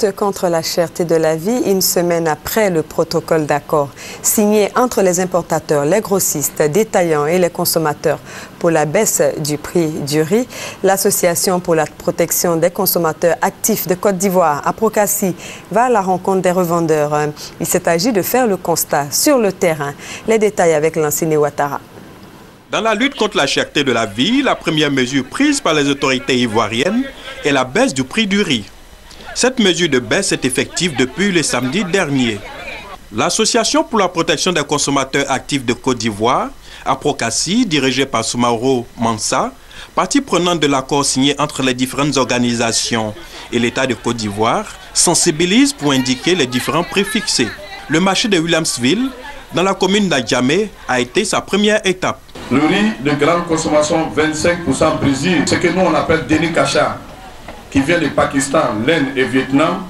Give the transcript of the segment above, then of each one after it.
lutte contre la cherté de la vie, une semaine après le protocole d'accord signé entre les importateurs, les grossistes, détaillants et les consommateurs pour la baisse du prix du riz, l'Association pour la protection des consommateurs actifs de Côte d'Ivoire, APROCACI, va à la rencontre des revendeurs. Il s'est agi de faire le constat sur le terrain. Les détails avec Lansine Ouattara. Dans la lutte contre la cherté de la vie, la première mesure prise par les autorités ivoiriennes est la baisse du prix du riz. Cette mesure de baisse est effective depuis le samedi dernier. L'Association pour la protection des consommateurs actifs de Côte d'Ivoire, APROCACI, dirigée par Soumaoro Mansa, partie prenante de l'accord signé entre les différentes organisations et l'État de Côte d'Ivoire, sensibilise pour indiquer les différents prix fixés. Le marché de Williamsville, dans la commune d'Adjamé, a été sa première étape. Le riz de grande consommation, 25% Brésil, ce que nous on appelle Deni Kacha, qui vient du Pakistan, l'Inde et Vietnam.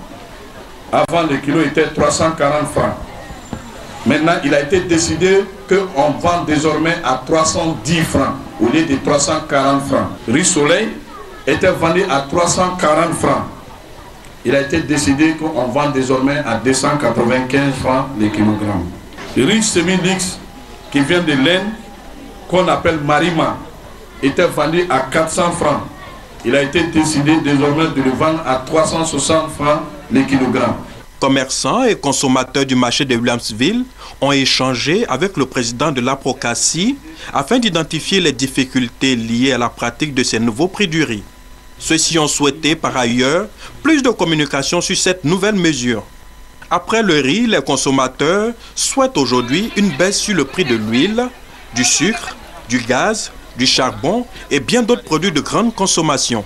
Avant, le kilo était 340 francs. Maintenant, il a été décidé qu'on vend désormais à 310 francs au lieu de 340 francs. Riz Soleil était vendu à 340 francs. Il a été décidé qu'on vend désormais à 295 francs le kilogramme. Le riz semi-mix qui vient de l'Inde, qu'on appelle Marima, était vendu à 400 francs. Il a été décidé désormais de le vendre à 360 francs le kilogramme. Commerçants et consommateurs du marché de Williamsville ont échangé avec le président de l'APROCACI afin d'identifier les difficultés liées à la pratique de ces nouveaux prix du riz. Ceux-ci ont souhaité par ailleurs plus de communication sur cette nouvelle mesure. Après le riz, les consommateurs souhaitent aujourd'hui une baisse sur le prix de l'huile, du sucre, du gaz, du charbon et bien d'autres produits de grande consommation.